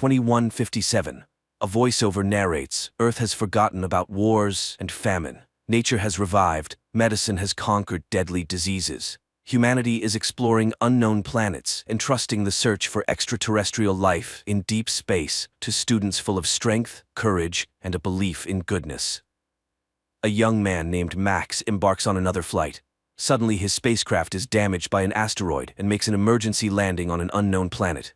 2157. A voiceover narrates, Earth has forgotten about wars and famine. Nature has revived, medicine has conquered deadly diseases. Humanity is exploring unknown planets, entrusting the search for extraterrestrial life in deep space to students full of strength, courage, and a belief in goodness. A young man named Max embarks on another flight. Suddenly, his spacecraft is damaged by an asteroid and makes an emergency landing on an unknown planet.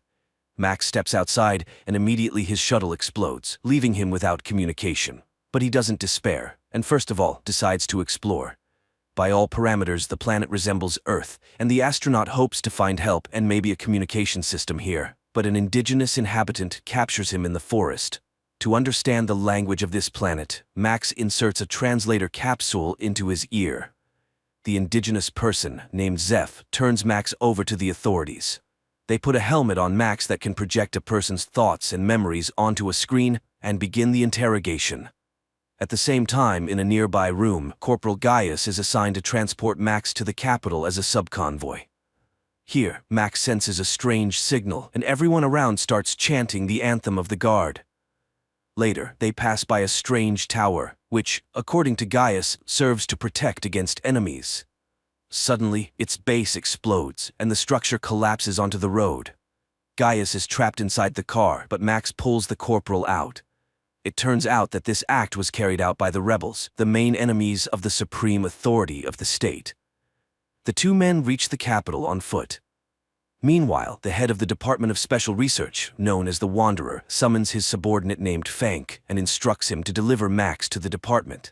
Max steps outside, and immediately his shuttle explodes, leaving him without communication. But he doesn't despair, and first of all, decides to explore. By all parameters, the planet resembles Earth, and the astronaut hopes to find help and maybe a communication system here. But an indigenous inhabitant captures him in the forest. To understand the language of this planet, Max inserts a translator capsule into his ear. The indigenous person, named Zeph, turns Max over to the authorities. They put a helmet on Max that can project a person's thoughts and memories onto a screen and begin the interrogation. At the same time, in a nearby room, Corporal Gaius is assigned to transport Max to the capital as a subconvoy. Here, Max senses a strange signal, and everyone around starts chanting the anthem of the guard. Later, they pass by a strange tower, which, according to Gaius, serves to protect against enemies. Suddenly, its base explodes, and the structure collapses onto the road. Gaius is trapped inside the car, but Max pulls the corporal out. It turns out that this act was carried out by the rebels, the main enemies of the supreme authority of the state. The two men reach the capital on foot. Meanwhile, the head of the Department of Special Research, known as the Wanderer, summons his subordinate named Fank and instructs him to deliver Max to the department.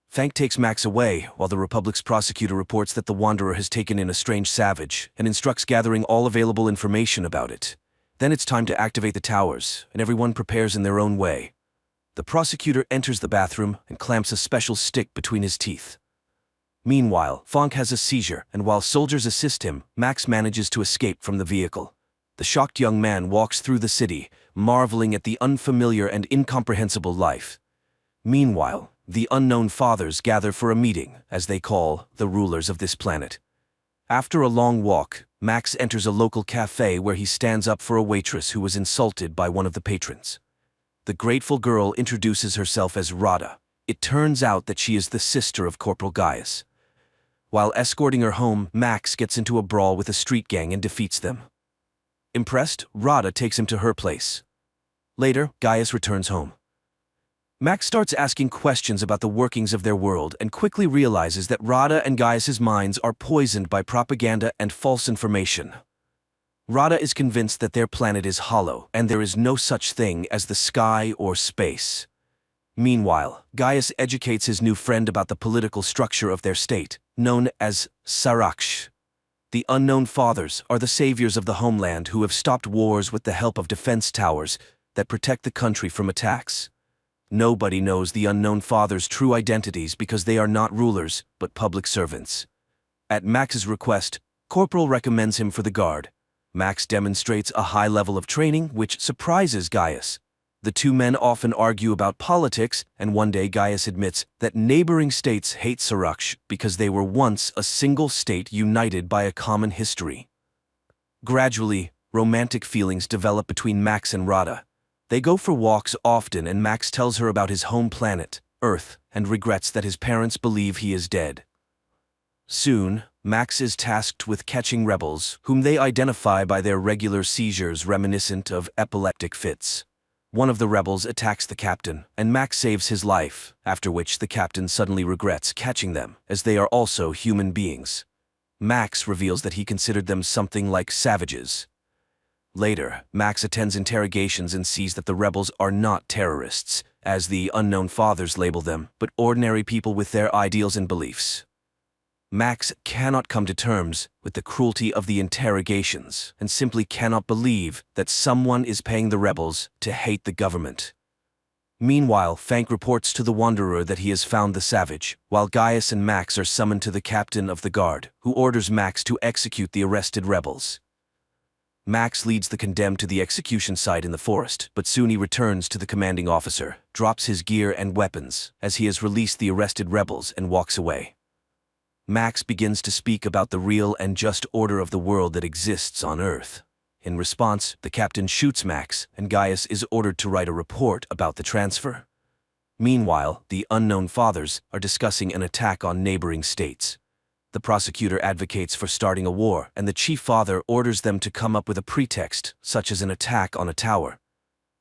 Fank takes Max away, while the Republic's prosecutor reports that the Wanderer has taken in a strange savage and instructs gathering all available information about it. Then it's time to activate the towers, and everyone prepares in their own way. The prosecutor enters the bathroom and clamps a special stick between his teeth. Meanwhile, Fank has a seizure, and while soldiers assist him, Max manages to escape from the vehicle. The shocked young man walks through the city, marveling at the unfamiliar and incomprehensible life. Meanwhile, the unknown fathers gather for a meeting, as they call the rulers of this planet. After a long walk, Max enters a local cafe where he stands up for a waitress who was insulted by one of the patrons. The grateful girl introduces herself as Rada. It turns out that she is the sister of Corporal Gaius. While escorting her home, Max gets into a brawl with a street gang and defeats them. Impressed, Rada takes him to her place. Later, Gaius returns home. Max starts asking questions about the workings of their world and quickly realizes that Rada and Gaius's minds are poisoned by propaganda and false information. Rada is convinced that their planet is hollow and there is no such thing as the sky or space. Meanwhile, Gaius educates his new friend about the political structure of their state, known as Saraksh. The unknown fathers are the saviors of the homeland who have stopped wars with the help of defense towers that protect the country from attacks. Nobody knows the unknown fathers' true identities because they are not rulers, but public servants. At Max's request, Corporal recommends him for the guard. Max demonstrates a high level of training, which surprises Gaius. The two men often argue about politics, and one day Gaius admits that neighboring states hate Saraksh because they were once a single state united by a common history. Gradually, romantic feelings develop between Max and Rada. They go for walks often, and Max tells her about his home planet, Earth, and regrets that his parents believe he is dead. Soon, Max is tasked with catching rebels, whom they identify by their regular seizures reminiscent of epileptic fits. One of the rebels attacks the captain, and Max saves his life, after which the captain suddenly regrets catching them, as they are also human beings. Max reveals that he considered them something like savages. Later, Max attends interrogations and sees that the rebels are not terrorists, as the unknown fathers label them, but ordinary people with their ideals and beliefs. Max cannot come to terms with the cruelty of the interrogations and simply cannot believe that someone is paying the rebels to hate the government. Meanwhile, Fank reports to the Wanderer that he has found the savage, while Gaius and Max are summoned to the captain of the guard, who orders Max to execute the arrested rebels. Max leads the condemned to the execution site in the forest, but soon he returns to the commanding officer, drops his gear and weapons, as he has released the arrested rebels, and walks away. Max begins to speak about the real and just order of the world that exists on Earth. In response, the captain shoots Max, and Gaius is ordered to write a report about the transfer. Meanwhile, the unknown fathers are discussing an attack on neighboring states. The prosecutor advocates for starting a war, and the chief father orders them to come up with a pretext, such as an attack on a tower.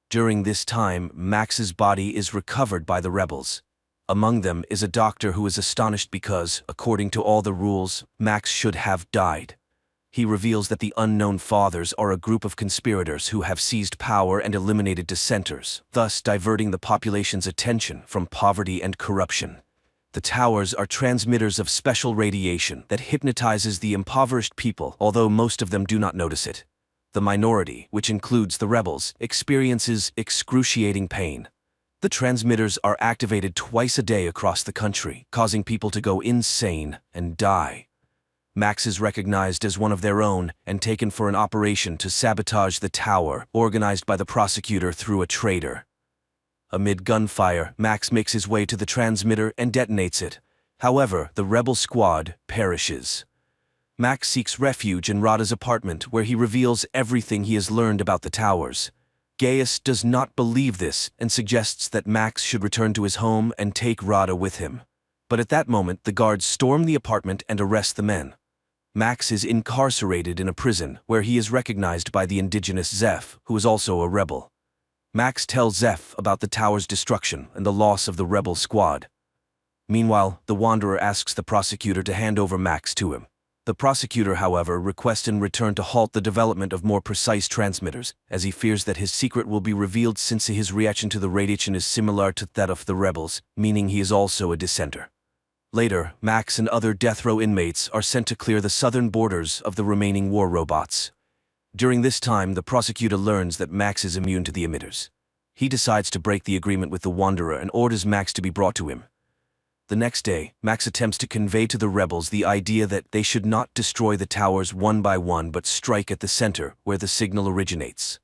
During this time, Max's body is recovered by the rebels. Among them is a doctor who is astonished because, according to all the rules, Max should have died. He reveals that the unknown fathers are a group of conspirators who have seized power and eliminated dissenters, thus diverting the population's attention from poverty and corruption. The towers are transmitters of special radiation that hypnotizes the impoverished people, although most of them do not notice it. The minority, which includes the rebels, experiences excruciating pain. The transmitters are activated twice a day across the country, causing people to go insane and die. Max is recognized as one of their own and taken for an operation to sabotage the tower, organized by the prosecutor through a traitor. Amid gunfire, Max makes his way to the transmitter and detonates it. However, the rebel squad perishes. Max seeks refuge in Rada's apartment, where he reveals everything he has learned about the towers. Gaius does not believe this and suggests that Max should return to his home and take Rada with him. But at that moment, the guards storm the apartment and arrest the men. Max is incarcerated in a prison, where he is recognized by the indigenous Zeph, who is also a rebel. Max tells Zeph about the tower's destruction and the loss of the rebel squad. Meanwhile, the Wanderer asks the prosecutor to hand over Max to him. The prosecutor, however, requests in return to halt the development of more precise transmitters, as he fears that his secret will be revealed since his reaction to the radiation is similar to that of the rebels, meaning he is also a dissenter. Later, Max and other death row inmates are sent to clear the southern borders of the remaining war robots. During this time, the prosecutor learns that Max is immune to the emitters. He decides to break the agreement with the Wanderer and orders Max to be brought to him. The next day, Max attempts to convey to the rebels the idea that they should not destroy the towers one by one but strike at the center, where the signal originates.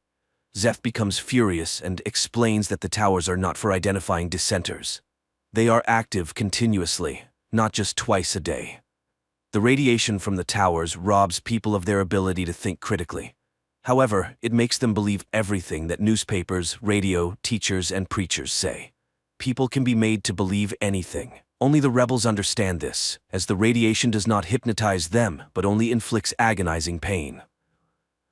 Zeph becomes furious and explains that the towers are not for identifying dissenters. They are active continuously, not just twice a day. The radiation from the towers robs people of their ability to think critically. However, it makes them believe everything that newspapers, radio, teachers, and preachers say. People can be made to believe anything. Only the rebels understand this, as the radiation does not hypnotize them, but only inflicts agonizing pain.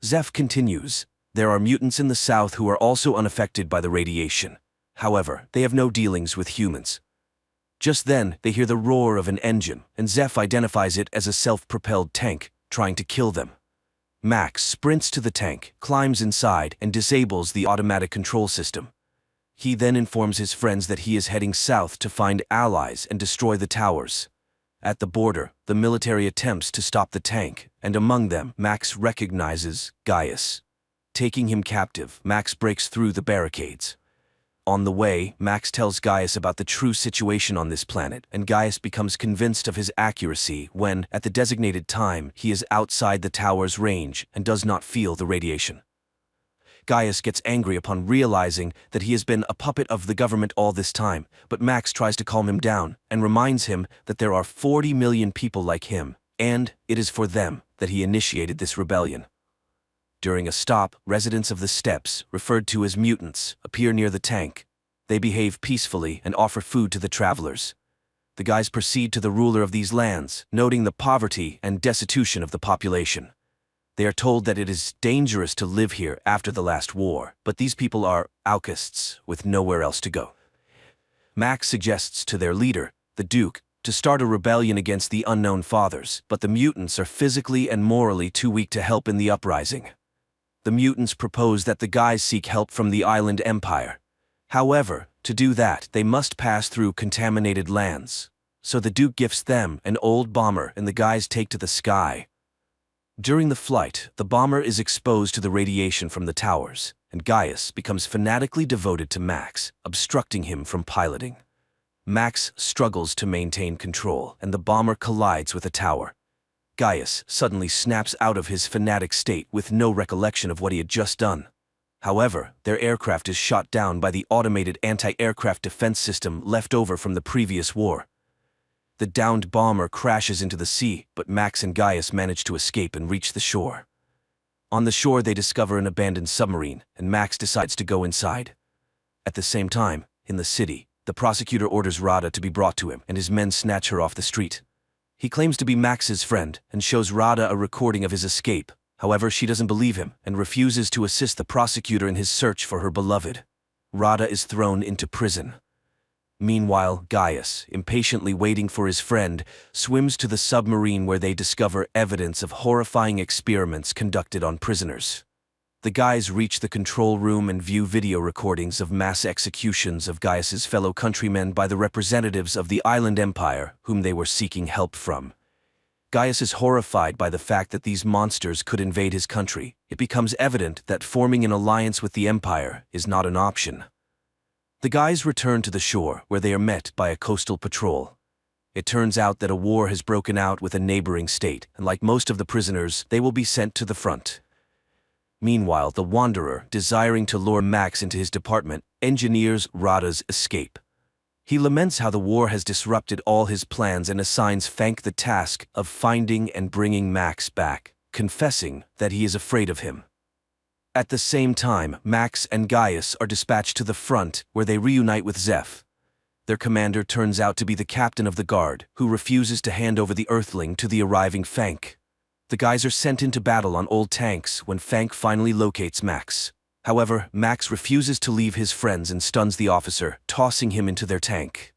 Zeph continues, there are mutants in the south who are also unaffected by the radiation. However, they have no dealings with humans. Just then, they hear the roar of an engine, and Zeph identifies it as a self-propelled tank, trying to kill them. Max sprints to the tank, climbs inside, and disables the automatic control system. He then informs his friends that he is heading south to find allies and destroy the towers. At the border, the military attempts to stop the tank, and among them, Max recognizes Gaius. Taking him captive, Max breaks through the barricades. On the way, Max tells Gaius about the true situation on this planet, and Gaius becomes convinced of his accuracy when, at the designated time, he is outside the tower's range and does not feel the radiation. Gaius gets angry upon realizing that he has been a puppet of the government all this time, but Max tries to calm him down and reminds him that there are 40 million people like him, and it is for them that he initiated this rebellion. During a stop, residents of the steppes, referred to as mutants, appear near the tank. They behave peacefully and offer food to the travelers. The guys proceed to the ruler of these lands, noting the poverty and destitution of the population. They are told that it is dangerous to live here after the last war, but these people are outcasts with nowhere else to go. Max suggests to their leader, the Duke, to start a rebellion against the unknown fathers, but the mutants are physically and morally too weak to help in the uprising. The mutants propose that the guys seek help from the island empire. However, to do that, they must pass through contaminated lands. So the Duke gifts them an old bomber and the guys take to the sky. During the flight, the bomber is exposed to the radiation from the towers, and Gaius becomes fanatically devoted to Max, obstructing him from piloting. Max struggles to maintain control, and the bomber collides with a tower. Gaius suddenly snaps out of his fanatic state with no recollection of what he had just done. However, their aircraft is shot down by the automated anti-aircraft defense system left over from the previous war. The downed bomber crashes into the sea, but Max and Gaius manage to escape and reach the shore. On the shore, they discover an abandoned submarine, and Max decides to go inside. At the same time, in the city, the prosecutor orders Rada to be brought to him, and his men snatch her off the street. He claims to be Max's friend and shows Rada a recording of his escape. However, she doesn't believe him and refuses to assist the prosecutor in his search for her beloved. Rada is thrown into prison. Meanwhile, Gaius, impatiently waiting for his friend, swims to the submarine where they discover evidence of horrifying experiments conducted on prisoners. The guys reach the control room and view video recordings of mass executions of Gaius's fellow countrymen by the representatives of the island empire whom they were seeking help from. Gaius is horrified by the fact that these monsters could invade his country. It becomes evident that forming an alliance with the empire is not an option. The guys return to the shore, where they are met by a coastal patrol. It turns out that a war has broken out with a neighboring state, and like most of the prisoners, they will be sent to the front. Meanwhile, the Wanderer, desiring to lure Max into his department, engineers Rada's escape. He laments how the war has disrupted all his plans and assigns Fank the task of finding and bringing Max back, confessing that he is afraid of him. At the same time, Max and Gaius are dispatched to the front, where they reunite with Zeph. Their commander turns out to be the captain of the guard, who refuses to hand over the Earthling to the arriving Fank. The guys are sent into battle on old tanks when Fank finally locates Max. However, Max refuses to leave his friends and stuns the officer, tossing him into their tank.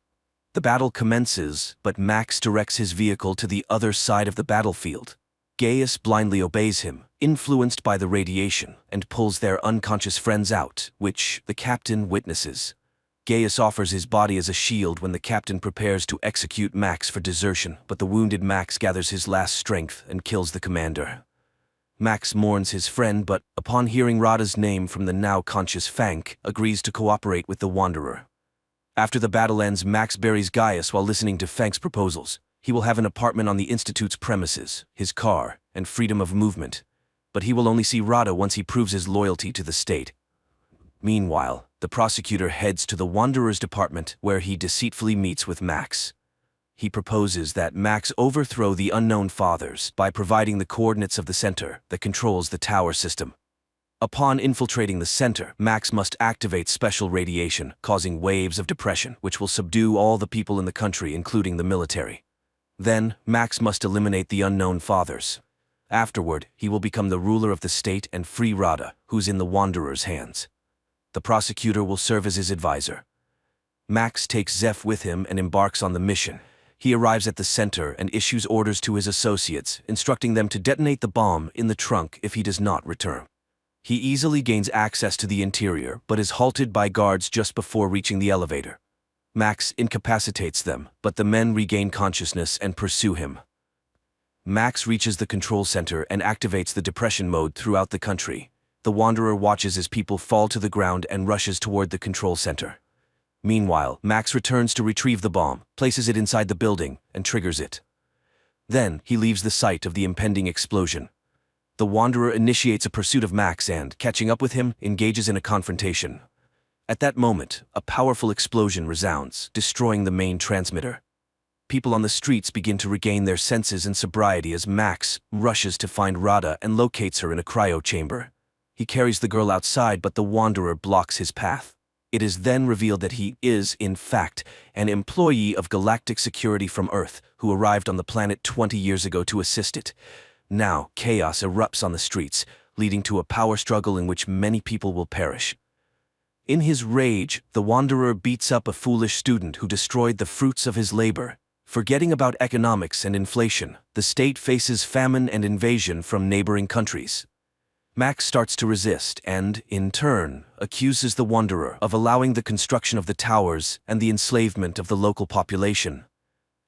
The battle commences, but Max directs his vehicle to the other side of the battlefield. Gaius blindly obeys him, influenced by the radiation, and pulls their unconscious friends out, which the captain witnesses. Gaius offers his body as a shield when the captain prepares to execute Max for desertion, but the wounded Max gathers his last strength and kills the commander. Max mourns his friend, but, upon hearing Rada's name from the now conscious Fank, agrees to cooperate with the Wanderer. After the battle ends, Max buries Gaius while listening to Fank's proposals. He will have an apartment on the Institute's premises, his car, and freedom of movement. But he will only see Rada once he proves his loyalty to the state. Meanwhile, the prosecutor heads to the Wanderer's department, where he deceitfully meets with Max. He proposes that Max overthrow the Unknown Fathers by providing the coordinates of the center that controls the tower system. Upon infiltrating the center, Max must activate special radiation, causing waves of depression, which will subdue all the people in the country, including the military. Then, Max must eliminate the Unknown Fathers. Afterward, he will become the ruler of the state and free Rada, who's in the Wanderer's hands. The prosecutor will serve as his advisor. Max takes Zeph with him and embarks on the mission. He arrives at the center and issues orders to his associates, instructing them to detonate the bomb in the trunk if he does not return. He easily gains access to the interior, but is halted by guards just before reaching the elevator. Max incapacitates them, but the men regain consciousness and pursue him. Max reaches the control center and activates the depression mode throughout the country. The Wanderer watches as people fall to the ground and rushes toward the control center. Meanwhile, Max returns to retrieve the bomb, places it inside the building, and triggers it. Then, he leaves the site of the impending explosion. The Wanderer initiates a pursuit of Max and, catching up with him, engages in a confrontation. At that moment, a powerful explosion resounds, destroying the main transmitter. People on the streets begin to regain their senses and sobriety as Max rushes to find Rada and locates her in a cryo chamber. He carries the girl outside, but the Wanderer blocks his path. It is then revealed that he is, in fact, an employee of Galactic Security from Earth who arrived on the planet 20 years ago to assist it. Now, chaos erupts on the streets, leading to a power struggle in which many people will perish. In his rage, the Wanderer beats up a foolish student who destroyed the fruits of his labor. Forgetting about economics and inflation, the state faces famine and invasion from neighboring countries. Max starts to resist and, in turn, accuses the Wanderer of allowing the construction of the towers and the enslavement of the local population.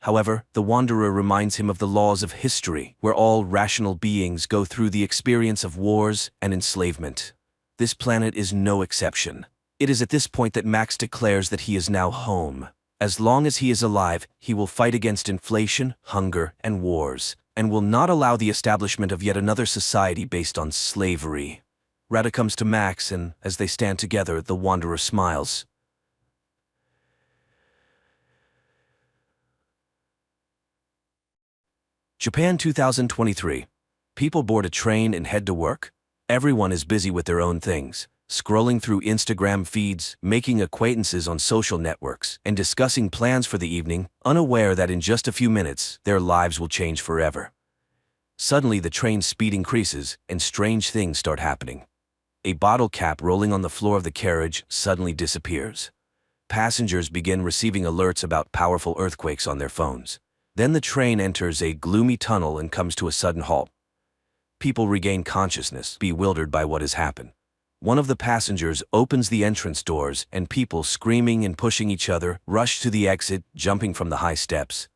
However, the Wanderer reminds him of the laws of history, where all rational beings go through the experience of wars and enslavement. This planet is no exception. It is at this point that Max declares that he is now home. As long as he is alive, he will fight against inflation, hunger, and wars, and will not allow the establishment of yet another society based on slavery. Rada comes to Max, and as they stand together, the Wanderer smiles. Japan 2023. People board a train and head to work. Everyone is busy with their own things, scrolling through Instagram feeds, making acquaintances on social networks, and discussing plans for the evening, unaware that in just a few minutes, their lives will change forever. Suddenly, the train's speed increases, and strange things start happening. A bottle cap rolling on the floor of the carriage suddenly disappears. Passengers begin receiving alerts about powerful earthquakes on their phones. Then the train enters a gloomy tunnel and comes to a sudden halt. People regain consciousness, bewildered by what has happened. One of the passengers opens the entrance doors, and people, screaming and pushing each other, rush to the exit, jumping from the high steps.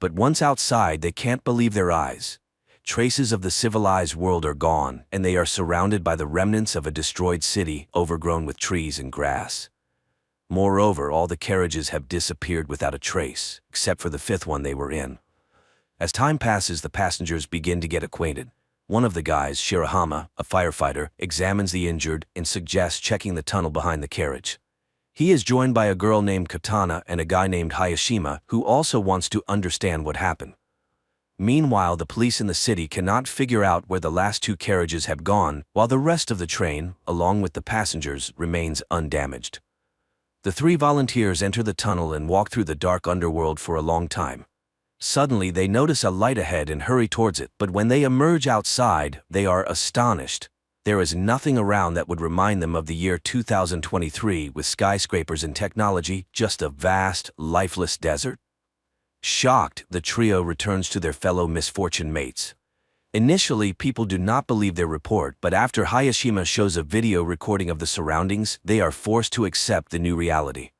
But once outside, they can't believe their eyes. Traces of the civilized world are gone, and they are surrounded by the remnants of a destroyed city, overgrown with trees and grass. Moreover, all the carriages have disappeared without a trace, except for the fifth one they were in. As time passes, the passengers begin to get acquainted. One of the guys, Shirahama, a firefighter, examines the injured and suggests checking the tunnel behind the carriage. He is joined by a girl named Katana and a guy named Hayashima, who also wants to understand what happened. Meanwhile, the police in the city cannot figure out where the last two carriages have gone, while the rest of the train, along with the passengers, remains undamaged. The three volunteers enter the tunnel and walk through the dark underworld for a long time. Suddenly, they notice a light ahead and hurry towards it, but when they emerge outside, they are astonished. There is nothing around that would remind them of the year 2023 with skyscrapers and technology, just a vast, lifeless desert. Shocked, the trio returns to their fellow misfortune mates. Initially, people do not believe their report, but after Hayashima shows a video recording of the surroundings, they are forced to accept the new reality.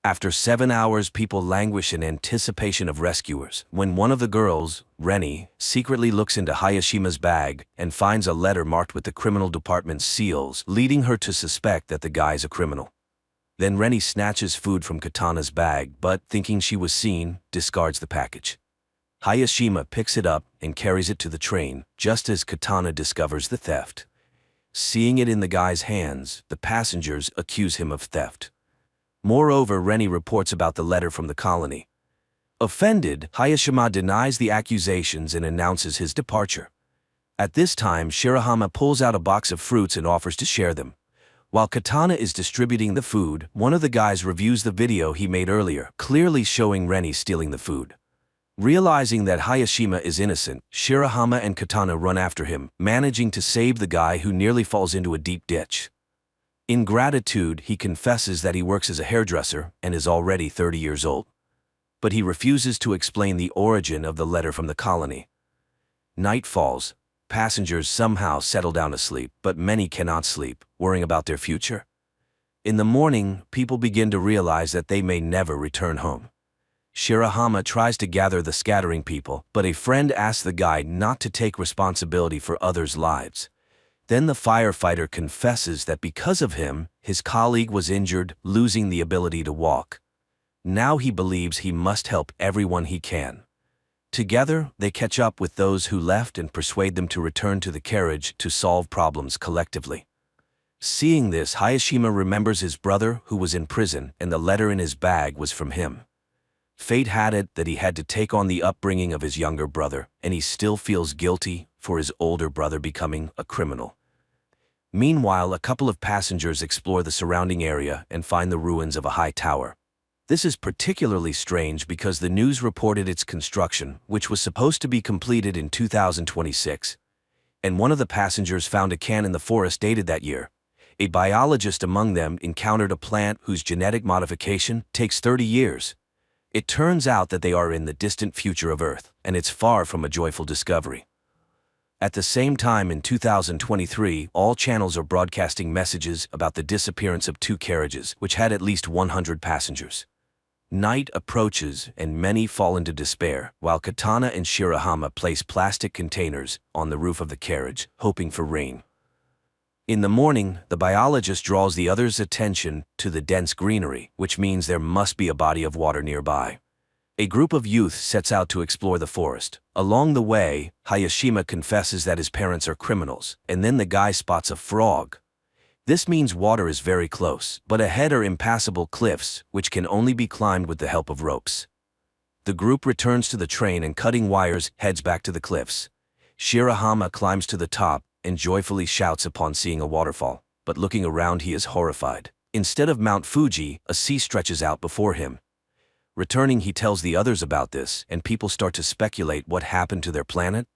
After 7 hours, people languish in anticipation of rescuers, when one of the girls, Reni, secretly looks into Hayashima's bag and finds a letter marked with the criminal department's seals, leading her to suspect that the guy's a criminal. Then Reni snatches food from Katana's bag, but, thinking she was seen, discards the package. Hayashima picks it up and carries it to the train, just as Katana discovers the theft. Seeing it in the guy's hands, the passengers accuse him of theft. Moreover, Reni reports about the letter from the colony. Offended, Hayashima denies the accusations and announces his departure. At this time, Shirahama pulls out a box of fruits and offers to share them. While Katana is distributing the food, one of the guys reviews the video he made earlier, clearly showing Reni stealing the food. Realizing that Hayashima is innocent, Shirahama and Katana run after him, managing to save the guy who nearly falls into a deep ditch. In gratitude, he confesses that he works as a hairdresser and is already 30 years old. But he refuses to explain the origin of the letter from the colony. Night falls. Passengers somehow settle down to sleep, but many cannot sleep, worrying about their future. In the morning, people begin to realize that they may never return home. Shirahama tries to gather the scattering people, but a friend asks the guide not to take responsibility for others' lives. Then the firefighter confesses that because of him, his colleague was injured, losing the ability to walk. Now he believes he must help everyone he can. Together, they catch up with those who left and persuade them to return to the carriage to solve problems collectively. Seeing this, Hayashima remembers his brother who was in prison, and the letter in his bag was from him. Fate had it that he had to take on the upbringing of his younger brother, and he still feels guilty for his older brother becoming a criminal. Meanwhile, a couple of passengers explore the surrounding area and find the ruins of a high tower. This is particularly strange because the news reported its construction, which was supposed to be completed in 2026. And one of the passengers found a can in the forest dated that year. A biologist among them encountered a plant whose genetic modification takes 30 years. It turns out that they are in the distant future of Earth, and it's far from a joyful discovery. At the same time, in 2023, all channels are broadcasting messages about the disappearance of two carriages, which had at least 100 passengers. Night approaches, and many fall into despair, while Katana and Shirahama place plastic containers on the roof of the carriage, hoping for rain. In the morning, the biologist draws the others' attention to the dense greenery, which means there must be a body of water nearby. A group of youth sets out to explore the forest. Along the way, Hayashima confesses that his parents are criminals, and then the guy spots a frog. This means water is very close, but ahead are impassable cliffs, which can only be climbed with the help of ropes. The group returns to the train and, cutting wires, heads back to the cliffs. Shirahama climbs to the top and joyfully shouts upon seeing a waterfall, but looking around he is horrified. Instead of Mount Fuji, a sea stretches out before him. Returning, he tells the others about this, and people start to speculate what happened to their planet.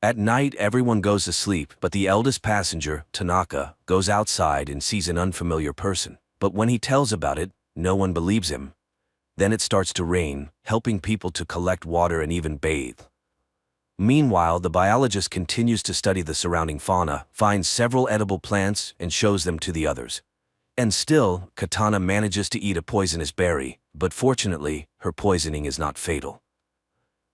At night, everyone goes to sleep, but the eldest passenger, Tanaka, goes outside and sees an unfamiliar person. But when he tells about it, no one believes him. Then it starts to rain, helping people to collect water and even bathe. Meanwhile, the biologist continues to study the surrounding fauna, finds several edible plants, and shows them to the others. And still, Katana manages to eat a poisonous berry, but fortunately, her poisoning is not fatal.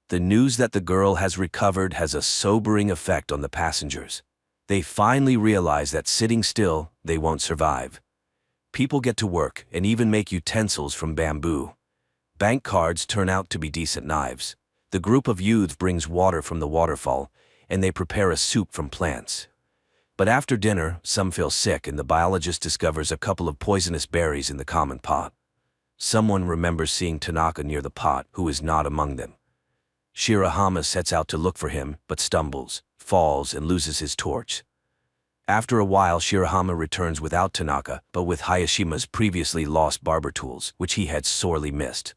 The news that the girl has recovered has a sobering effect on the passengers. They finally realize that sitting still, they won't survive. People get to work and even make utensils from bamboo. Bank cards turn out to be decent knives. The group of youths brings water from the waterfall, and they prepare a soup from plants. But after dinner, some feel sick and the biologist discovers a couple of poisonous berries in the common pot. Someone remembers seeing Tanaka near the pot, who is not among them. Shirahama sets out to look for him, but stumbles, falls, and loses his torch. After a while, Shirahama returns without Tanaka, but with Hayashima's previously lost barber tools, which he had sorely missed.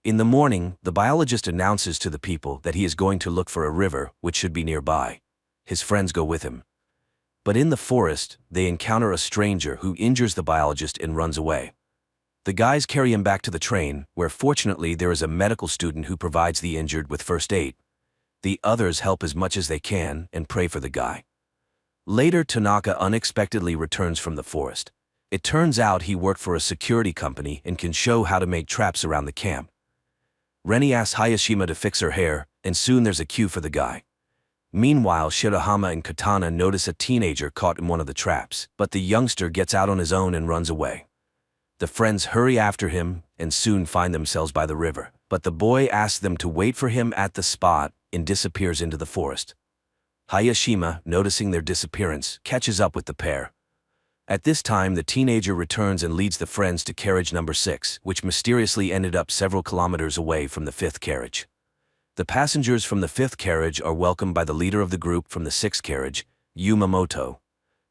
In the morning, the biologist announces to the people that he is going to look for a river, which should be nearby. His friends go with him. But in the forest, they encounter a stranger who injures the biologist and runs away. The guys carry him back to the train, where fortunately there is a medical student who provides the injured with first aid. The others help as much as they can and pray for the guy. Later, Tanaka unexpectedly returns from the forest. It turns out he worked for a security company and can show how to make traps around the camp. Reni asks Hayashima to fix her hair, and soon there's a queue for the guy. Meanwhile, Shirahama and Katana notice a teenager caught in one of the traps, but the youngster gets out on his own and runs away. The friends hurry after him and soon find themselves by the river, but the boy asks them to wait for him at the spot and disappears into the forest. Hayashima, noticing their disappearance, catches up with the pair. At this time, the teenager returns and leads the friends to carriage number 6, which mysteriously ended up several kilometers away from the 5th carriage. The passengers from the 5th carriage are welcomed by the leader of the group from the 6th carriage, Yumamoto.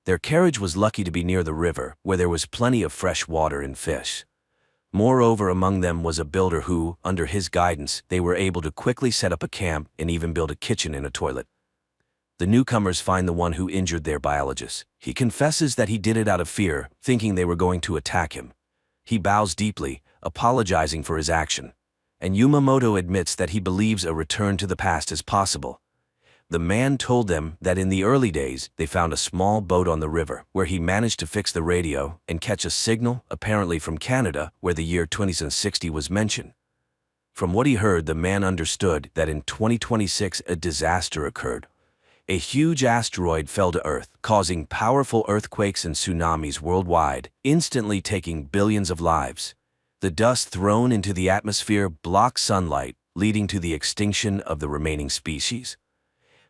Their carriage was lucky to be near the river, where there was plenty of fresh water and fish. Moreover, among them was a builder who, under his guidance, they were able to quickly set up a camp and even build a kitchen and a toilet. The newcomers find the one who injured their biologist. He confesses that he did it out of fear, thinking they were going to attack him. He bows deeply, apologizing for his action. And Yumamoto admits that he believes a return to the past is possible. The man told them that in the early days, they found a small boat on the river, where he managed to fix the radio and catch a signal, apparently from Canada, where the year 2060 was mentioned. From what he heard, the man understood that in 2026 a disaster occurred. A huge asteroid fell to Earth, causing powerful earthquakes and tsunamis worldwide, instantly taking billions of lives. The dust thrown into the atmosphere blocked sunlight, leading to the extinction of the remaining species.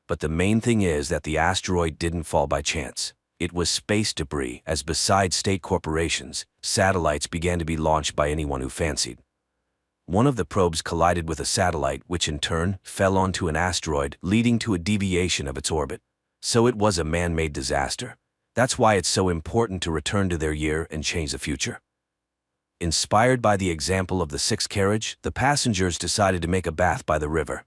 But the main thing is that the asteroid didn't fall by chance. It was space debris, as besides state corporations, satellites began to be launched by anyone who fancied. One of the probes collided with a satellite, which in turn fell onto an asteroid, leading to a deviation of its orbit. So it was a man-made disaster. That's why it's so important to return to their year and change the future. Inspired by the example of the 6th carriage, the passengers decided to make a bath by the river.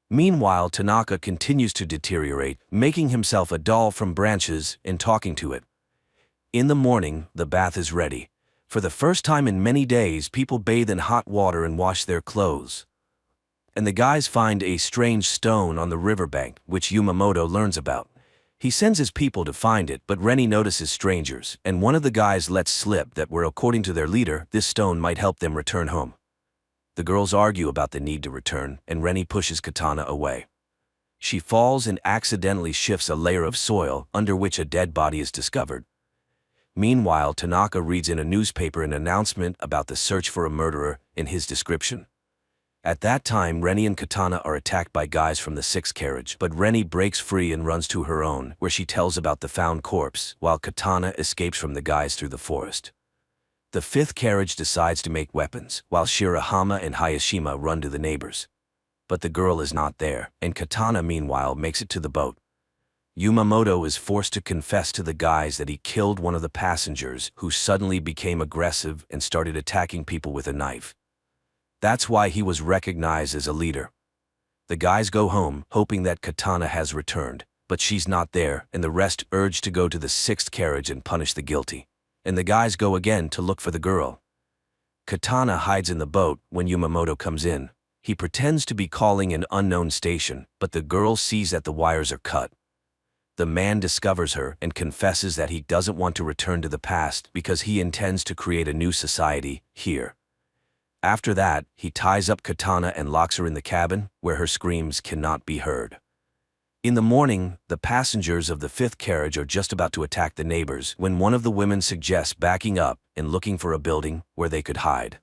Meanwhile, Tanaka continues to deteriorate, making himself a doll from branches and talking to it. In the morning, the bath is ready. For the first time in many days, people bathe in hot water and wash their clothes. And the guys find a strange stone on the riverbank, which Yumamoto learns about. He sends his people to find it, but Reni notices strangers, and one of the guys lets slip that according to their leader, this stone might help them return home. The girls argue about the need to return, and Reni pushes Katana away. She falls and accidentally shifts a layer of soil, under which a dead body is discovered. Meanwhile, Tanaka reads in a newspaper an announcement about the search for a murderer in his description. At that time, Reni and Katana are attacked by guys from the 6th carriage, but Reni breaks free and runs to her own, where she tells about the found corpse, while Katana escapes from the guys through the forest. The 5th carriage decides to make weapons, while Shirahama and Hayashima run to the neighbors. But the girl is not there, and Katana meanwhile makes it to the boat. Yamamoto is forced to confess to the guys that he killed one of the passengers, who suddenly became aggressive and started attacking people with a knife. That's why he was recognized as a leader. The guys go home, hoping that Katana has returned, but she's not there, and the rest urge to go to the sixth carriage and punish the guilty. And the guys go again to look for the girl. Katana hides in the boat when Yamamoto comes in. He pretends to be calling an unknown station, but the girl sees that the wires are cut. The man discovers her and confesses that he doesn't want to return to the past because he intends to create a new society here. After that, he ties up Katana and locks her in the cabin, where her screams cannot be heard. In the morning, the passengers of the fifth carriage are just about to attack the neighbors when one of the women suggests backing up and looking for a building where they could hide.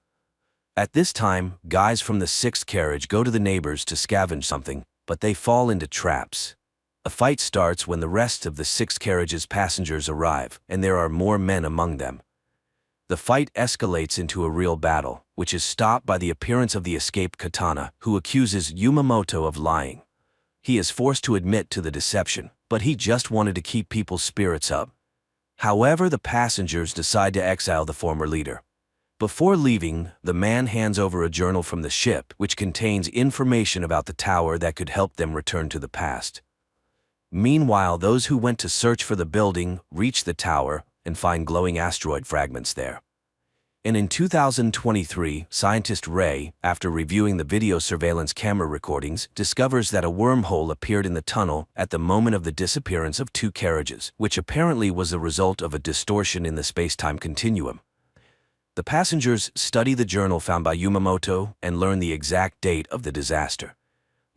At this time, guys from the sixth carriage go to the neighbors to scavenge something, but they fall into traps. A fight starts when the rest of the sixth carriage's passengers arrive, and there are more men among them. The fight escalates into a real battle, which is stopped by the appearance of the escaped Katana, who accuses Yamamoto of lying. He is forced to admit to the deception, but he just wanted to keep people's spirits up. However, the passengers decide to exile the former leader. Before leaving, the man hands over a journal from the ship, which contains information about the tower that could help them return to the past. Meanwhile, those who went to search for the building reach the tower and find glowing asteroid fragments there. And in 2023, scientist Ray, after reviewing the video surveillance camera recordings, discovers that a wormhole appeared in the tunnel at the moment of the disappearance of two carriages, which apparently was the result of a distortion in the space-time continuum. The passengers study the journal found by Yamamoto and learn the exact date of the disaster.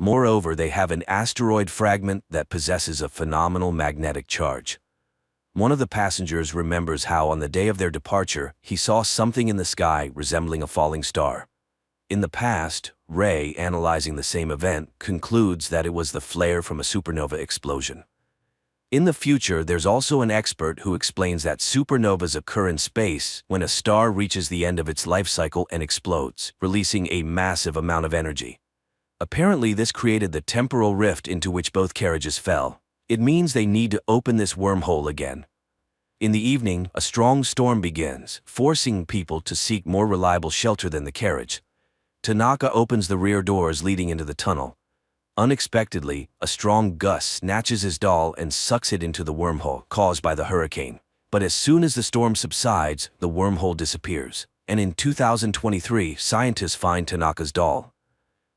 Moreover, they have an asteroid fragment that possesses a phenomenal magnetic charge. One of the passengers remembers how on the day of their departure, he saw something in the sky resembling a falling star. In the past, Ray, analyzing the same event, concludes that it was the flare from a supernova explosion. In the future, there's also an expert who explains that supernovas occur in space when a star reaches the end of its life cycle and explodes, releasing a massive amount of energy. Apparently, this created the temporal rift into which both carriages fell. It means they need to open this wormhole again. In the evening, a strong storm begins, forcing people to seek more reliable shelter than the carriage. Tanaka opens the rear doors leading into the tunnel. Unexpectedly, a strong gust snatches his doll and sucks it into the wormhole caused by the hurricane. But as soon as the storm subsides, the wormhole disappears. And in 2023, scientists find Tanaka's doll.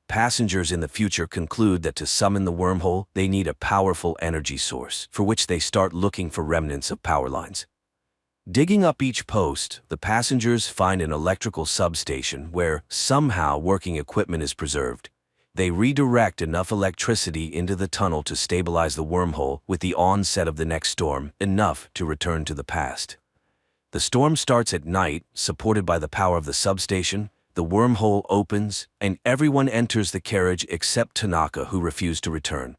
Passengers in the future conclude that to summon the wormhole, they need a powerful energy source, for which they start looking for remnants of power lines. Digging up each post, the passengers find an electrical substation where, somehow, working equipment is preserved. They redirect enough electricity into the tunnel to stabilize the wormhole with the onset of the next storm, enough to return to the past. The storm starts at night, supported by the power of the substation. The wormhole opens, and everyone enters the carriage except Tanaka, who refused to return.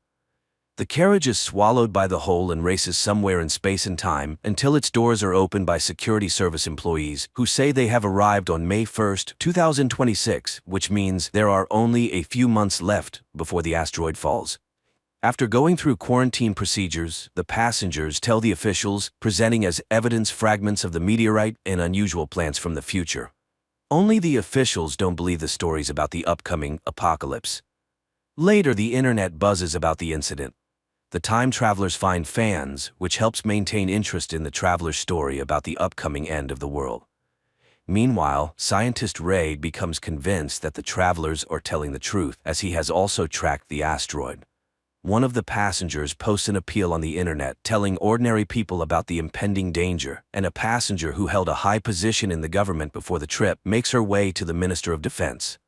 The carriage is swallowed by the hole and races somewhere in space and time until its doors are opened by security service employees who say they have arrived on May 1, 2026, which means there are only a few months left before the asteroid falls. After going through quarantine procedures, the passengers tell the officials, presenting as evidence fragments of the meteorite and unusual plants from the future. Only the officials don't believe the stories about the upcoming apocalypse. Later, the internet buzzes about the incident. The time travelers find fans, which helps maintain interest in the traveler's story about the upcoming end of the world. Meanwhile, scientist Ray becomes convinced that the travelers are telling the truth, as he has also tracked the asteroid. One of the passengers posts an appeal on the internet telling ordinary people about the impending danger, and a passenger who held a high position in the government before the trip makes her way to the Minister of Defense.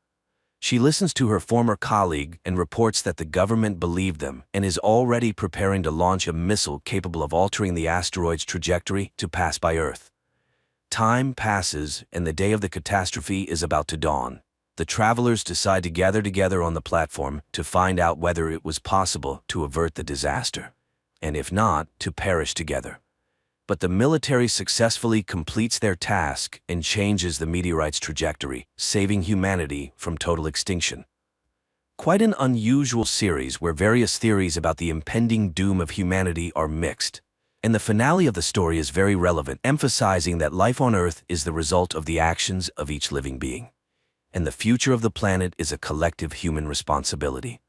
She listens to her former colleague and reports that the government believed them and is already preparing to launch a missile capable of altering the asteroid's trajectory to pass by Earth. Time passes, and the day of the catastrophe is about to dawn. The travelers decide to gather together on the platform to find out whether it was possible to avert the disaster, and if not, to perish together. But the military successfully completes their task and changes the meteorite's trajectory, saving humanity from total extinction. Quite an unusual series where various theories about the impending doom of humanity are mixed. And the finale of the story is very relevant, emphasizing that life on Earth is the result of the actions of each living being. And the future of the planet is a collective human responsibility.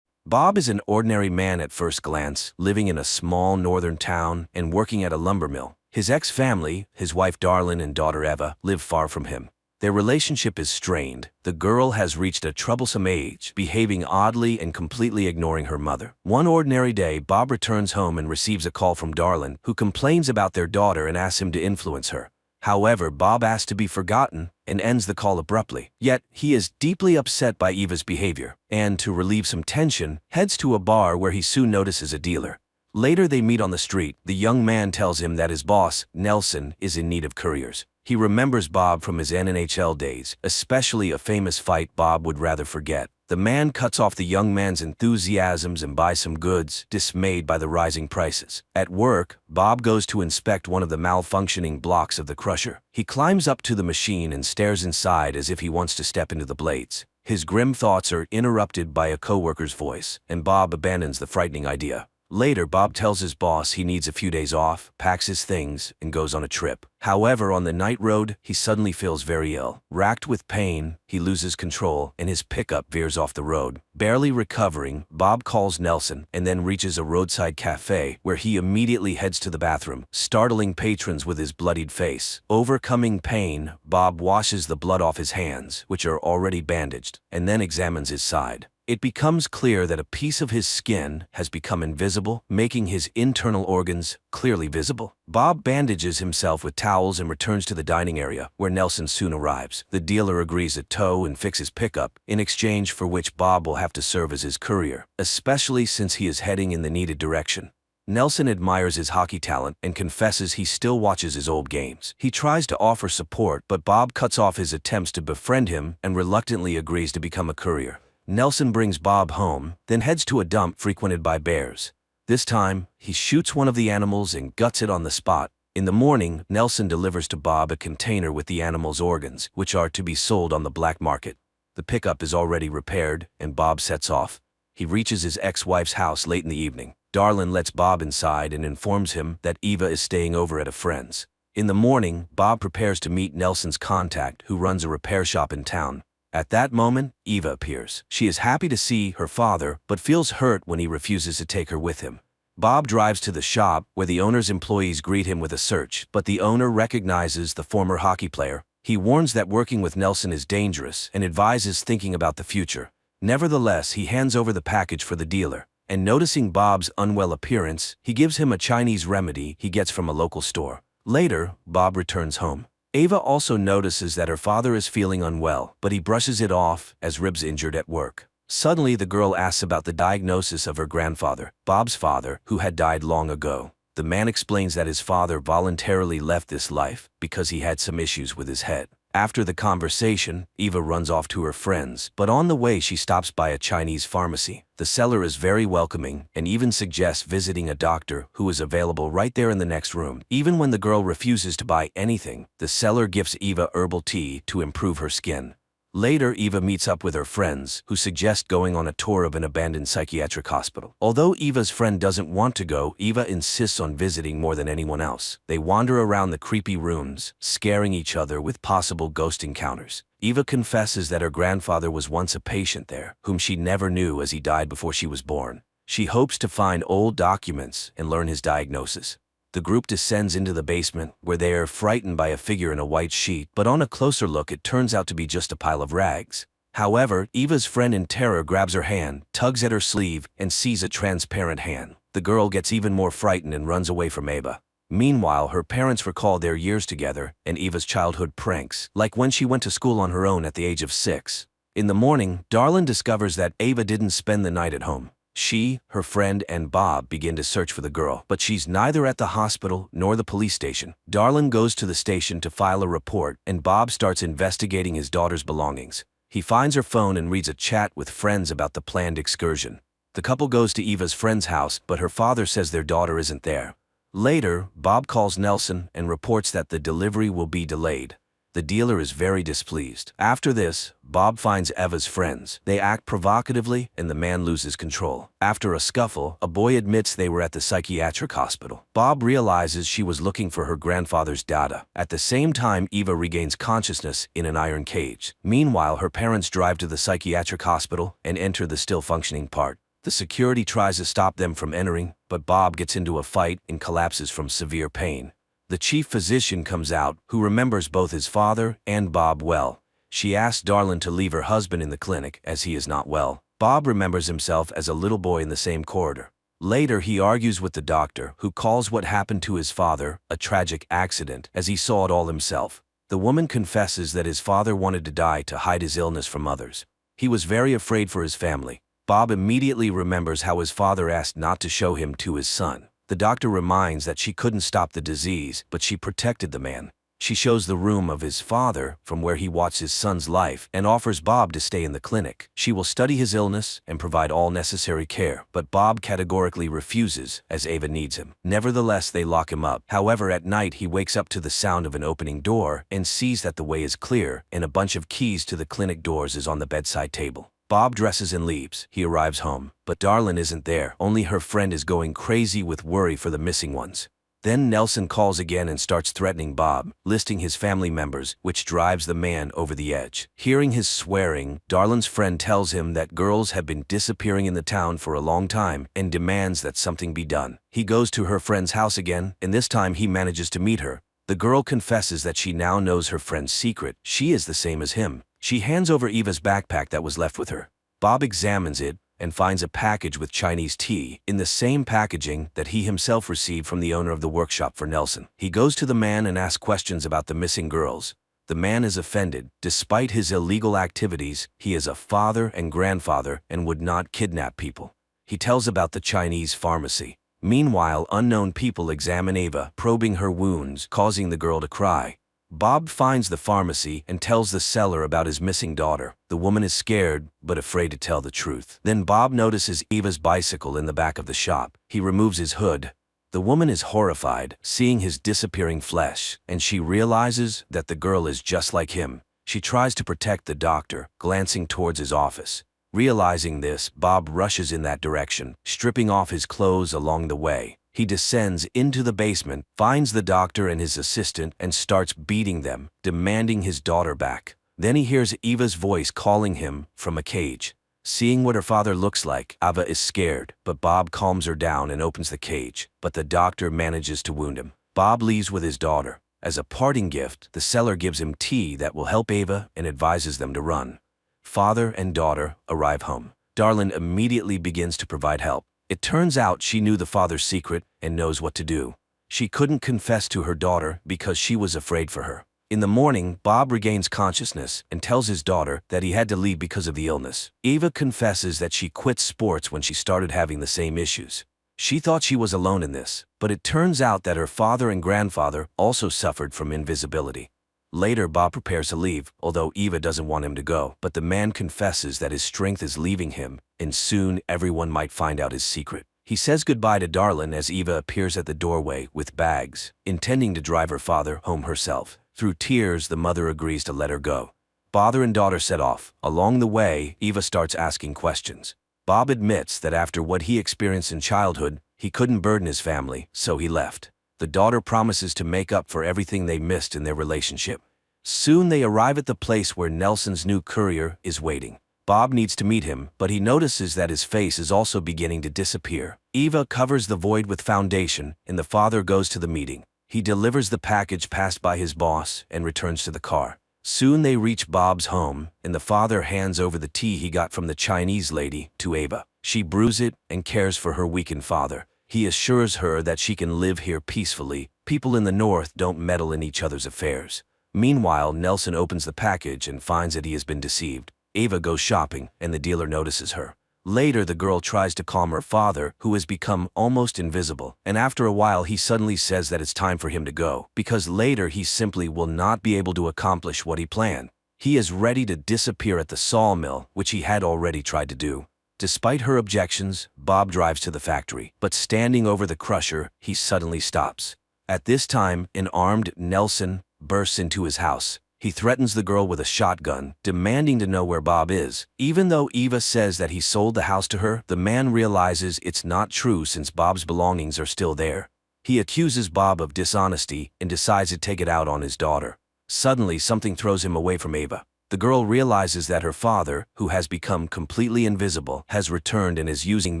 Bob is an ordinary man at first glance, living in a small northern town and working at a lumber mill. His ex-family, his wife Darlene and daughter Eva, live far from him. Their relationship is strained. The girl has reached a troublesome age, behaving oddly and completely ignoring her mother. One ordinary day, Bob returns home and receives a call from Darlene, who complains about their daughter and asks him to influence her. However, Bob asks to be forgotten and ends the call abruptly. Yet, he is deeply upset by Eva's behavior, and to relieve some tension, heads to a bar where he soon notices a dealer. Later they meet on the street. The young man tells him that his boss, Nelson, is in need of couriers. He remembers Bob from his NHL days, especially a famous fight Bob would rather forget. The man cuts off the young man's enthusiasms and buys some goods, dismayed by the rising prices. At work, Bob goes to inspect one of the malfunctioning blocks of the crusher. He climbs up to the machine and stares inside as if he wants to step into the blades. His grim thoughts are interrupted by a coworker's voice, and Bob abandons the frightening idea. Later, Bob tells his boss he needs a few days off, packs his things, and goes on a trip. However, on the night road, he suddenly feels very ill. Racked with pain, he loses control, and his pickup veers off the road. Barely recovering, Bob calls Nelson and then reaches a roadside cafe where he immediately heads to the bathroom, startling patrons with his bloodied face. Overcoming pain, Bob washes the blood off his hands, which are already bandaged, and then examines his side. It becomes clear that a piece of his skin has become invisible, making his internal organs clearly visible. Bob bandages himself with towels and returns to the dining area, where Nelson soon arrives. The dealer agrees to tow and fix his pickup, in exchange for which Bob will have to serve as his courier, especially since he is heading in the needed direction. Nelson admires his hockey talent and confesses he still watches his old games. He tries to offer support, but Bob cuts off his attempts to befriend him and reluctantly agrees to become a courier. Nelson brings Bob home, then heads to a dump frequented by bears. This time, he shoots one of the animals and guts it on the spot. In the morning, Nelson delivers to Bob a container with the animal's organs, which are to be sold on the black market. The pickup is already repaired, and Bob sets off. He reaches his ex-wife's house late in the evening. Darlene lets Bob inside and informs him that Eva is staying over at a friend's. In the morning, Bob prepares to meet Nelson's contact, who runs a repair shop in town. At that moment, Eva appears. She is happy to see her father, but feels hurt when he refuses to take her with him. Bob drives to the shop, where the owner's employees greet him with a search, but the owner recognizes the former hockey player. He warns that working with Nelson is dangerous and advises thinking about the future. Nevertheless, he hands over the package for the dealer, and noticing Bob's unwell appearance, he gives him a Chinese remedy he gets from a local store. Later, Bob returns home. Eva also notices that her father is feeling unwell, but he brushes it off as Rib's injured at work. Suddenly, the girl asks about the diagnosis of her grandfather, Bob's father, who had died long ago. The man explains that his father voluntarily left this life because he had some issues with his head. After the conversation, Eva runs off to her friends, but on the way she stops by a Chinese pharmacy. The seller is very welcoming and even suggests visiting a doctor who is available right there in the next room. Even when the girl refuses to buy anything, the seller gives Eva herbal tea to improve her skin. Later, Eva meets up with her friends, who suggest going on a tour of an abandoned psychiatric hospital. Although Eva's friend doesn't want to go, Eva insists on visiting more than anyone else. They wander around the creepy rooms, scaring each other with possible ghost encounters. Eva confesses that her grandfather was once a patient there, whom she never knew as he died before she was born. She hopes to find old documents and learn his diagnosis. The group descends into the basement, where they are frightened by a figure in a white sheet, but on a closer look it turns out to be just a pile of rags. However, Eva's friend in terror grabs her hand, tugs at her sleeve, and sees a transparent hand. The girl gets even more frightened and runs away from Eva. Meanwhile, her parents recall their years together and Eva's childhood pranks, like when she went to school on her own at the age of 6. In the morning, Darlene discovers that Eva didn't spend the night at home. She, her friend, and Bob begin to search for the girl, but she's neither at the hospital nor the police station. Darlene goes to the station to file a report, and Bob starts investigating his daughter's belongings. He finds her phone and reads a chat with friends about the planned excursion. The couple goes to Eva's friend's house, but her father says their daughter isn't there. Later, Bob calls Nelson and reports that the delivery will be delayed. The dealer is very displeased. After this, Bob finds Eva's friends. They act provocatively and the man loses control. After a scuffle, a boy admits they were at the psychiatric hospital. Bob realizes she was looking for her grandfather's data. At the same time, Eva regains consciousness in an iron cage. Meanwhile, her parents drive to the psychiatric hospital and enter the still functioning part. The security tries to stop them from entering, but Bob gets into a fight and collapses from severe pain. The chief physician comes out, who remembers both his father and Bob well. She asks Darlin to leave her husband in the clinic as he is not well. Bob remembers himself as a little boy in the same corridor. Later, he argues with the doctor, who calls what happened to his father a tragic accident, as he saw it all himself. The woman confesses that his father wanted to die to hide his illness from others. He was very afraid for his family. Bob immediately remembers how his father asked not to show him to his son. The doctor reminds that she couldn't stop the disease, but she protected the man. She shows the room of his father from where he watched his son's life and offers Bob to stay in the clinic. She will study his illness and provide all necessary care, but Bob categorically refuses as Eva needs him. Nevertheless, they lock him up. However, at night he wakes up to the sound of an opening door and sees that the way is clear and a bunch of keys to the clinic doors is on the bedside table. Bob dresses and leaves. He arrives home, but Darlin isn't there. Only her friend is going crazy with worry for the missing ones. Then Nelson calls again and starts threatening Bob, listing his family members, which drives the man over the edge. Hearing his swearing, Darlin's friend tells him that girls have been disappearing in the town for a long time and demands that something be done. He goes to her friend's house again, and this time he manages to meet her. The girl confesses that she now knows her friend's secret. She is the same as him. She hands over Eva's backpack that was left with her. Bob examines it and finds a package with Chinese tea in the same packaging that he himself received from the owner of the workshop for Nelson. He goes to the man and asks questions about the missing girls. The man is offended. Despite his illegal activities, he is a father and grandfather and would not kidnap people. He tells about the Chinese pharmacy. Meanwhile, unknown people examine Eva, probing her wounds, causing the girl to cry. Bob finds the pharmacy and tells the seller about his missing daughter. The woman is scared, but afraid to tell the truth. Then Bob notices Eva's bicycle in the back of the shop. He removes his hood. The woman is horrified, seeing his disappearing flesh, and she realizes that the girl is just like him. She tries to protect the doctor, glancing towards his office. Realizing this, Bob rushes in that direction, stripping off his clothes along the way. He descends into the basement, finds the doctor and his assistant, and starts beating them, demanding his daughter back. Then he hears Eva's voice calling him from a cage. Seeing what her father looks like, Eva is scared, but Bob calms her down and opens the cage, but the doctor manages to wound him. Bob leaves with his daughter. As a parting gift, the seller gives him tea that will help Eva and advises them to run. Father and daughter arrive home. Darlin immediately begins to provide help. It turns out she knew the father's secret and knows what to do. She couldn't confess to her daughter because she was afraid for her. In the morning, Bob regains consciousness and tells his daughter that he had to leave because of the illness. Eva confesses that she quit sports when she started having the same issues. She thought she was alone in this, but it turns out that her father and grandfather also suffered from invisibility. Later, Bob prepares to leave, although Eva doesn't want him to go, but the man confesses that his strength is leaving him, and soon everyone might find out his secret. He says goodbye to Darlin as Eva appears at the doorway with bags, intending to drive her father home herself. Through tears, the mother agrees to let her go. Father and daughter set off. Along the way, Eva starts asking questions. Bob admits that after what he experienced in childhood, he couldn't burden his family, so he left. The daughter promises to make up for everything they missed in their relationship. Soon they arrive at the place where Nelson's new courier is waiting. Bob needs to meet him, but he notices that his face is also beginning to disappear. Eva covers the void with foundation, and the father goes to the meeting. He delivers the package passed by his boss and returns to the car. Soon they reach Bob's home, and the father hands over the tea he got from the Chinese lady to Eva. She brews it and cares for her weakened father. He assures her that she can live here peacefully. People in the north don't meddle in each other's affairs. Meanwhile, Nelson opens the package and finds that he has been deceived. Eva goes shopping, and the dealer notices her. Later, the girl tries to calm her father, who has become almost invisible, and after a while he suddenly says that it's time for him to go, because later he simply will not be able to accomplish what he planned. He is ready to disappear at the sawmill, which he had already tried to do. Despite her objections, Bob drives to the factory, but standing over the crusher, he suddenly stops. At this time, an armed Nelson bursts into his house. He threatens the girl with a shotgun, demanding to know where Bob is. Even though Eva says that he sold the house to her, the man realizes it's not true since Bob's belongings are still there. He accuses Bob of dishonesty and decides to take it out on his daughter. Suddenly, something throws him away from Eva. The girl realizes that her father, who has become completely invisible, has returned and is using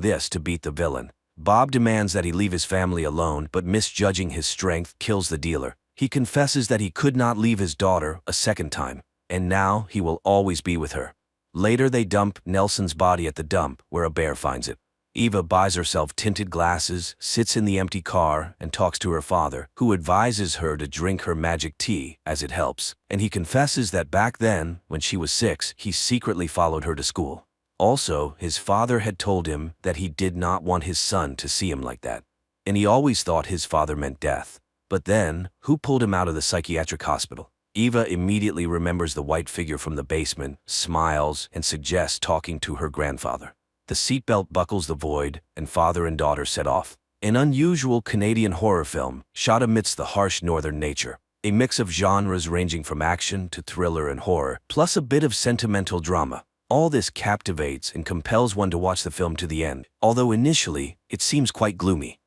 this to beat the villain. Bob demands that he leave his family alone, but misjudging his strength, kills the dealer. He confesses that he could not leave his daughter a second time, and now he will always be with her. Later they dump Nelson's body at the dump, where a bear finds it. Eva buys herself tinted glasses, sits in the empty car, and talks to her father, who advises her to drink her magic tea, as it helps. And he confesses that back then, when she was 6, he secretly followed her to school. Also, his father had told him that he did not want his son to see him like that. And he always thought his father meant death. But then, who pulled him out of the psychiatric hospital? Eva immediately remembers the white figure from the basement, smiles, and suggests talking to her grandfather. The seatbelt buckles the void, and father and daughter set off. An unusual Canadian horror film, shot amidst the harsh northern nature. A mix of genres ranging from action to thriller and horror, plus a bit of sentimental drama. All this captivates and compels one to watch the film to the end, although initially, it seems quite gloomy.